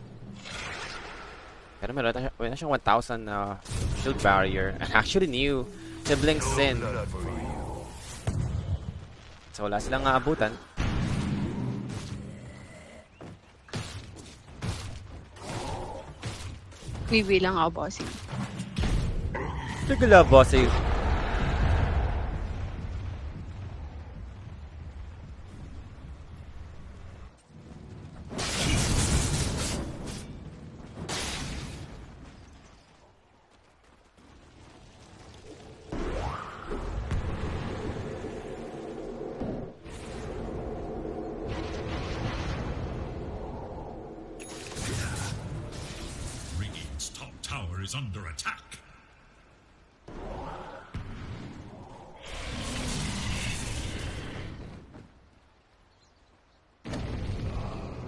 Pero meron na siyang 1,000 shield barrier. And actually new siblings in. So wala silang aabutan. Wiwi lang ako, bossy. Sige lang, bossy. Radiant's top tower is under attack.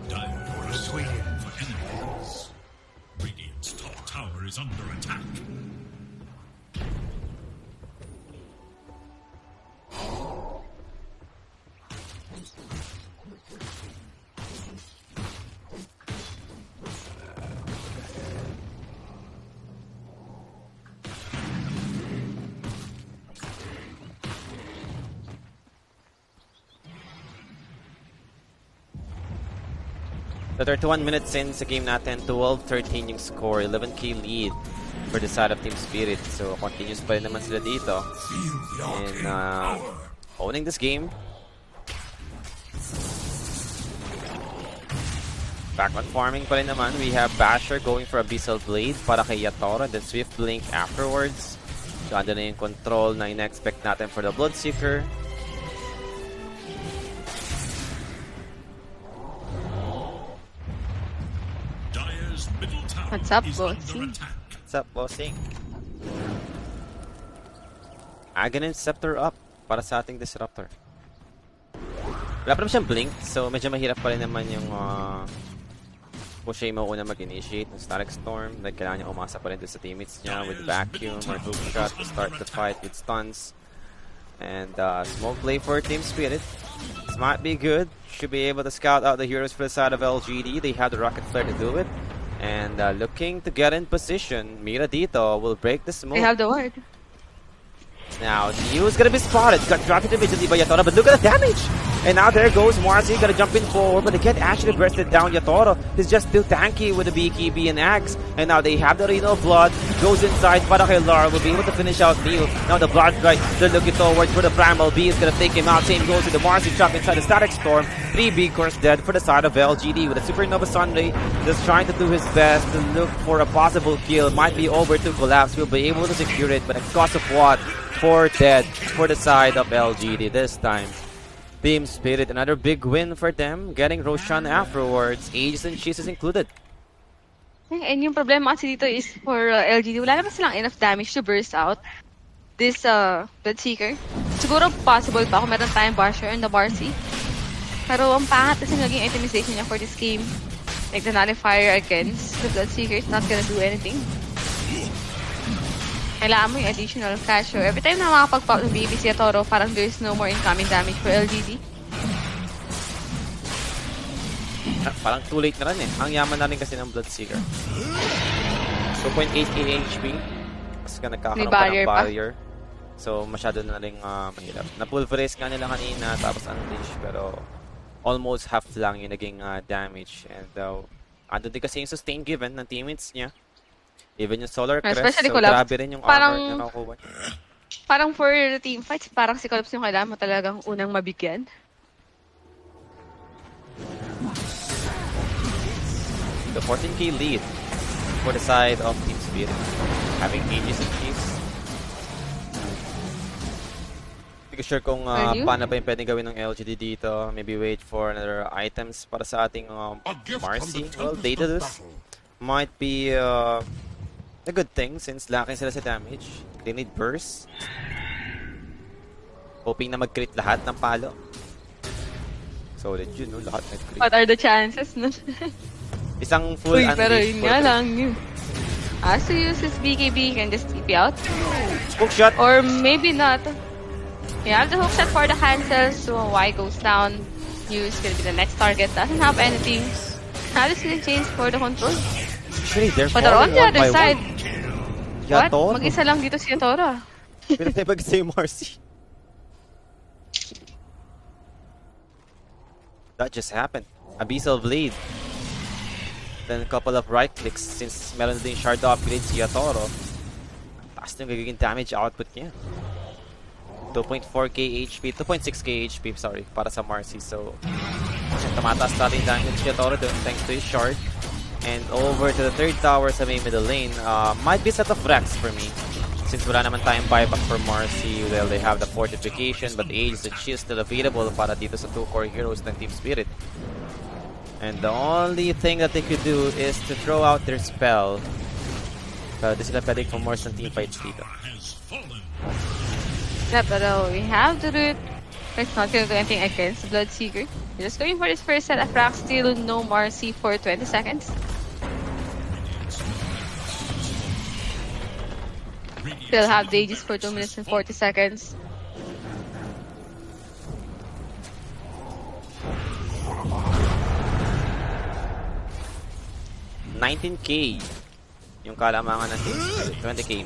Dire are waiting for enemies. Radiant's top tower is under attack. So 31 minutes in sa game natin, 12-13 yung score, 11k lead for the side of Team Spirit. So continuous pa rin naman sila dito in owning this game. Back on farming pa rin naman, we have Basher going for Abyssal Blade para kay Yatoro and then Swift Blink afterwards. So andun na yung control na ina-expect natin for the Bloodseeker. Dire's middle tower What's up, is bossy? under attack. What's up, bossing? Aghanim Scepter up para sa ating Disruptor. Wala pa naman siyang blink, so medyo mahirap pa rin naman yung Pushay mo una mag-initiate ng Static Storm. Like, kailangan niya umasa pa rin sa teammates niya with Vacuum or Hook Shot to start the fight with stuns. And smoke play for Team Spirit. This might be good. Should be able to scout out the heroes for the side of LGD. They have the Rocket Flare to do it. And looking to get in position. Mira dito will break the smoke. They have the ward. Now, Neo's gonna be spotted. Got dropped immediately by Yatoro, but look at the damage! And now there goes Marcy, gonna jump in forward, but they can't actually burst it down. Yatoro is just still tanky with the BKB and Axe. And now they have the Reno of Blood, goes inside, para kay Lara, will be able to finish out Neo. Now the Blood Strike, they're looking towards for the Primal B, is gonna take him out. Same goes to the Marcy Chuck inside the Static Storm. 3 big cores dead for the side of LGD with a Supernova Sunray, just trying to do his best to look for a possible kill. Might be over to collapse, will be able to secure it, but at cost of what? 4 dead for the side of LGD this time. Team Spirit, another big win for them, getting Roshan afterwards. Aegis and Cheese is included. And yung problema kasi dito is for LGD, wala naman silang enough damage to burst out this Bloodseeker. Siguro possible pa kung meron tayong Basher and the Barcy. Pero ang pangat kasi naging itemization niya for this game. Like the Nullifier against the Bloodseeker is not gonna do anything. Kailangan mo yung additional cash. So every time na makapag-pop ng BB si Yatoro, parang there's no more incoming damage for LGD. Parang too late na rin eh. Ang yaman na rin kasi ng Bloodseeker. 2.8k HP. Kasi ka nagkakaroon pa ng barrier. So masyado na rin mahirap. Na-pulverize nga nila kanina tapos unleash. Pero almost half lang yung naging damage. And andun din kasi yung sustain given ng teammates niya. Even yung Solar Crest, especially so Collapse. grabe rin yung Parang, armor na nakukuha niya. Parang for team fights, parang si Collapse yung kailangan mo talagang unang mabigyan. So 14k lead for the side of Team Spirit. Having Aegis in case. Hindi ko sure kung paano pa yung pwedeng gawin ng LGD dito. Maybe wait for another items para sa ating Marcy. Well, Daedalus might be a good thing since lacking sila sa damage. They need burst. Hoping na mag-crit lahat ng palo. Solid yun, no? Lahat nag-crit. What are the chances, no? Isang full unleash. Pero yun nga lang. As to use his BKB, he can just TP out. Hook shot. Or maybe not. You have the hook shot for the cancel, so Y goes down. Use will be the next target. Doesn't have anything. Alice will change for the control. Actually, they're But on the other side, what? Yatoro. Mag-isa lang dito si Yatoro. Pinatay mag-isa yung Marcy. That just happened. Abyssal Blade. Then a couple of right clicks since meron din shard upgrade si Yatoro. Taas na yung gagawin damage output niya. 2.4k HP, 2.6k HP, sorry, para sa Marcy. So, tumataas natin damage si Yatoro doon thanks to his shard. And over to the third tower sa may middle lane. Might be set of Rex for me. Since wala naman tayong buyback for Marcy, well, they have the fortification, but Aegis and Shield still available para dito sa two core heroes ng Team Spirit. And the only thing that they could do is to throw out their spell. Di sila pwedeng for more sa team fights dito. Yeah, pero we have the root. It's not gonna do anything against Bloodseeker. We're just going for this first set of racks. Still no Marcy for 20 seconds. Still have the Aegis for 2 minutes and 40 seconds. $19k yung kalamangan natin. 20k.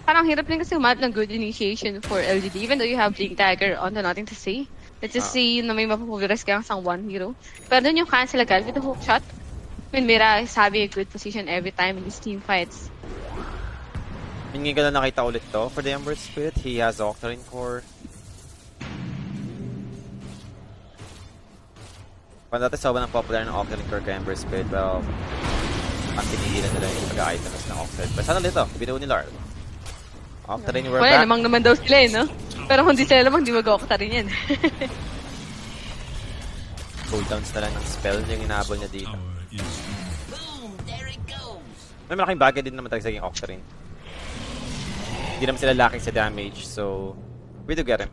Parang hirap din kasi umat ng good initiation for LGD even though you have Blink Dagger on the nothing to say. Let's just say na may mapapulverize kang isang one hero. Pero dun yung cancel agad with the hook shot. When Mira is having a good position every time in his team fights. Hindi ko na nakita ulit to for the Ember Spirit. He has Octarine Core. Dati sobrang popular ng Octarine Core kay Ember Spirit. Well, ang tinigilan nila yung pag-items ng Octarine. Pero sana ulit to. Binuo ni Lard. Octarine, we're Wala, back. lamang naman daw sila eh, no? Pero kung di sila lamang, di mag-Octarine yan. Cooldowns na lang ng spell yung inaabol niya dito. Boom! There it goes! May malaking bagay din naman talaga sa yung Octarine. Hindi naman sila lacking sa damage, so we do get him.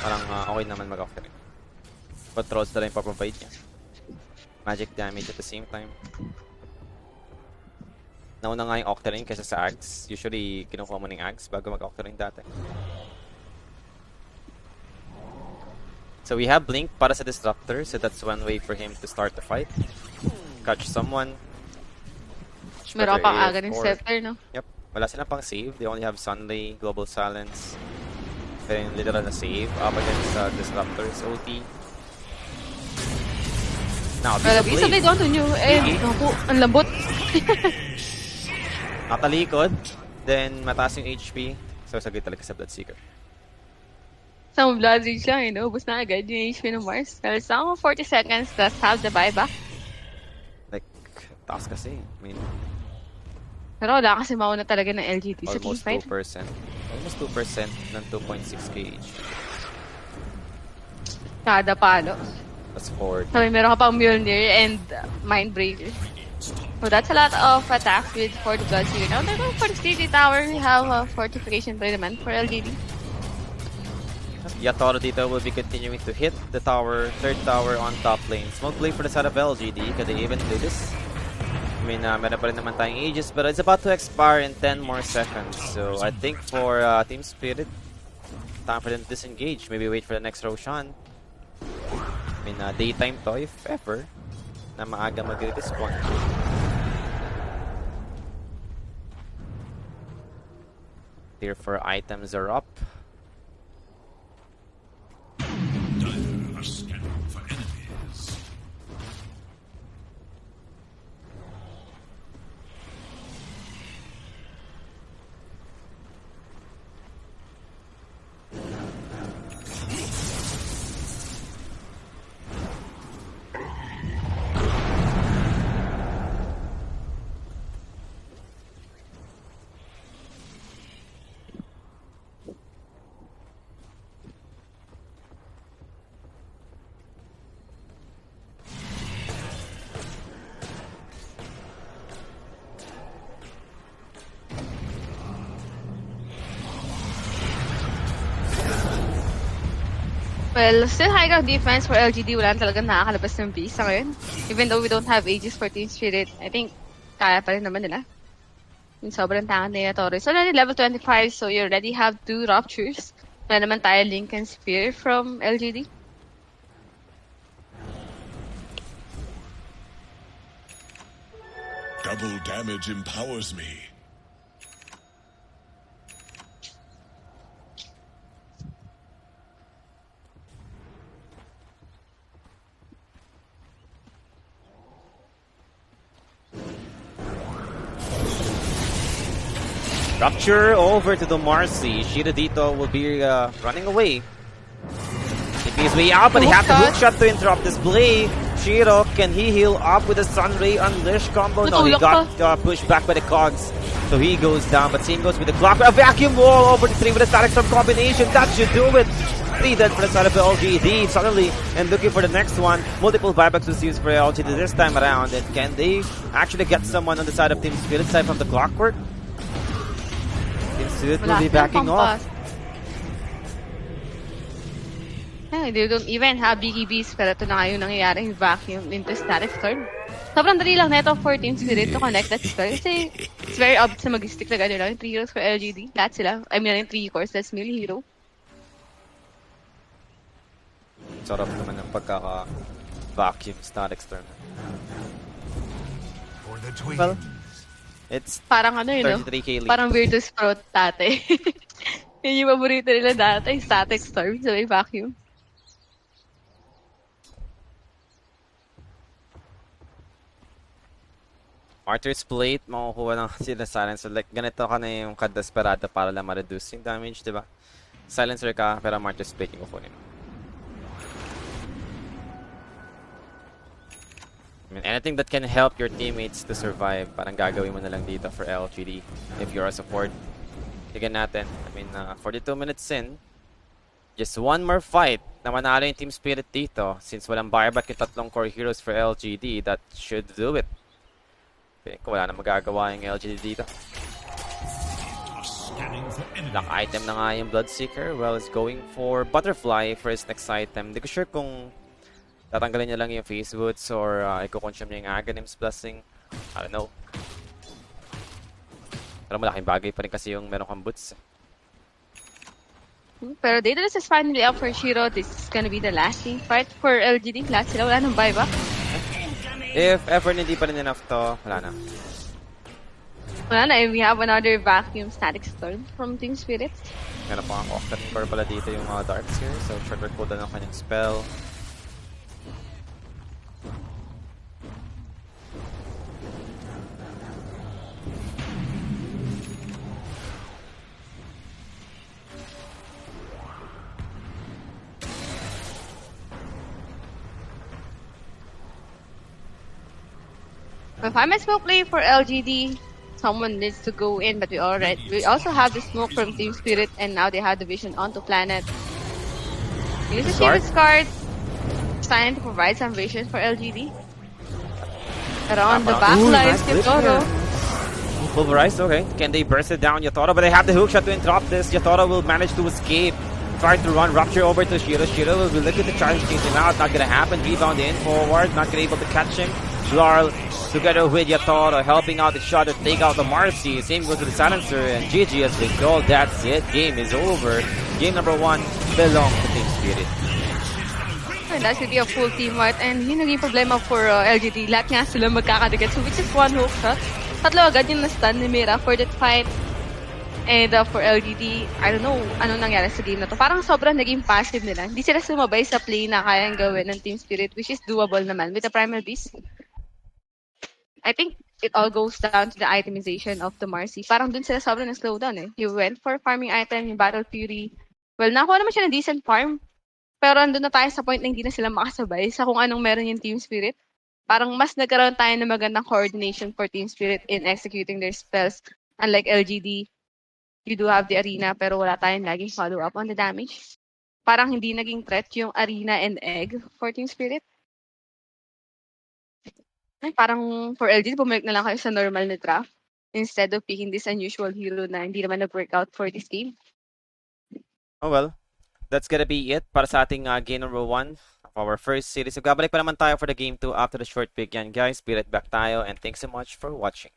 Parang okay naman mag-Octarine. Controls na lang yung paprovide niya. Magic damage at the same time. Nauna nga yung Octarine kaysa sa Ags. Usually, kinukuha mo ng Ags bago mag-Octarine dati. So we have Blink para sa Disruptor, so that's one way for him to start the fight. Catch someone. Meron pang aga ng Scepter, no? Yep. Wala silang pang save. They only have Sunlay, Global Silence. Pero yung literal na save up against Disruptor's OT. Now, Well, Abyssal Blade onto nyo. Eh, naku, ang lambot. Natalikod. Then, mataas yung HP. So, saglit talaga sa Bloodseeker. Sa Blood Rage lang, ubus na agad yung HP ng Mars. Well, it's now 40 seconds. Let's have the buyback. Like, taas kasi. I mean, Pero wala kasi mauna talaga ng LGD sa almost teamfight. 2%. Almost 2% ng 2.6k HP. Kada palo. That's 40. So, meron ka pang Mjolnir and Mindbreaker. So that's a lot of attacks with for the Bloodseeker. Now they're going for the CT tower. We have a fortification by the man for LGD. Yatoro dito will be continuing to hit the tower, third tower on top lane. Smoke play for the side of LGD. Could they even do this? I mean, meron pa rin naman tayong Aegis, but it's about to expire in 10 more seconds. So I think for Team Spirit, time for them to disengage. Maybe wait for the next Roshan. I mean, daytime to, if ever, na maaga mag-respawn. Tier 4 items are up. Dire are scanning for enemies. Well, still high ground defense for LGD. Wala na talagang nakakalabas ng base sa ngayon. Even though we don't have ages for Team Spirit, I think kaya pa rin naman nila. Yung sobrang tangan na Torres. So, already level 25, so you already have 2 ruptures. Wala naman tayo Link and Spear from LGD. Double damage empowers me. Rupture over to the Marcy. Shida dito will be running away. TP is way out, but he has the hook shot to interrupt this play. Shiro, can he heal up with the Sunray Unleash combo? No, he got pushed back by the cogs. So he goes down, but same goes with the clock. A vacuum wall over the 3 with a static storm combination. That should do it. 3 dead for the side of LGD suddenly, and looking for the next one. Multiple buybacks was used for LGD this time around. And can they actually get someone on the side of Team Spirit side from the Clockwork? Team Spirit will be backing off. They don't even have BKBs, pero ito na nga yung nangyayari yung vacuum into static storm. Sobrang dali lang neto for Team Spirit to connect that spell. Kasi it's very obvious na mag-stick na gano'n lang. Yung 3 heroes for LGD. Lahat sila. I mean, yung 3 cores. That's melee hero. Sarap naman ng pagkaka-vacuum static storm. Well, it's parang ano yun, 33k lead. Parang Virtus Pro dati. Yun yung paborito nila dati. Static storm. So may vacuum. Martyr's Plate, makukuha lang sila Silencer. Like, ganito ka na yung ka-desperado para lang ma-reduce yung damage, di ba? Silencer ka, pero Martyr's Plate yung kukunin mo. I mean, anything that can help your teammates to survive, parang gagawin mo na lang dito for LGD if you're a support. Tignan natin. I mean, 42 minutes in, just one more fight na manalo yung Team Spirit dito. Since walang buyback yung tatlong core heroes for LGD, that should do it. Piling ko wala na magagawa yung LGD dito. Lock item na nga yung Bloodseeker. Well, it's going for Butterfly for his next item. Hindi ko sure kung tatanggalin niya lang yung Face Boots or i-consume niya yung Aghanim's Blessing. I don't know. Pero malaking bagay pa rin kasi yung meron kang boots. Pero Daedalus is finally up for Shiro. This is gonna be the last team fight for LGD. Lahat sila wala nang buyback. If ever hindi pa rin enough to, wala na. Wala na, we have another vacuum static storm from Team Spirit. Meron pa ang Octane Core pala dito yung Darks here. So, shorter cooldown ng kanyang spell. If I'm a smoke play for LGD, someone needs to go in, but we also have the smoke from Team Spirit, and now they have the vision onto Planet. Use the Shield's card, trying to provide some vision for LGD. Around the backlines, Yatoro. Pulverized, okay. Can they burst it down, Yatoro? But they have the hookshot to interrupt this. Yatoro will manage to escape. Try to run Rupture over to Shiro. Shiro will be looking to try to chase him out. Not gonna happen. Rebound in forward. Not gonna be able to catch him. Larl together with Yatoro helping out the shot to take out the Marcy. Same goes to the Silencer, and GG has been called. That's it. Game is over. Game number 1 belongs to Team Spirit. And that should be a full team fight. And yun naging problema for LGD. Lahat nga sila magkakadikit. So which is one hook shot. Tatlo agad yung na-stun ni Mira for that fight. And for LGD, I don't know anong nangyari sa game na to. Parang sobrang naging passive nila. Hindi sila sumabay sa play na kayang gawin ng Team Spirit, which is doable naman with the Primal Beast. I think it all goes down to the itemization of the Marcy. Parang dun sila sobrang na-slow down eh. You went for farming item, yung Battle Fury. Well, nakuha naman siya ng decent farm. Pero andun na tayo sa point na hindi na sila makasabay sa kung anong meron yung Team Spirit. Parang mas nagkaroon tayo ng magandang coordination for Team Spirit in executing their spells. Unlike LGD, you do have the arena pero wala tayong laging follow-up on the damage. Parang hindi naging threat yung arena and egg for Team Spirit. Parang for LGD, bumalik na lang kayo sa normal na draft instead of picking this unusual hero na hindi naman nag-work out for this game. Oh well. That's gonna be it para sa ating game number 1 of our first series. Magbabalik pa naman tayo for the game 2 after the short break yan, guys. Be right back tayo and thanks so much for watching.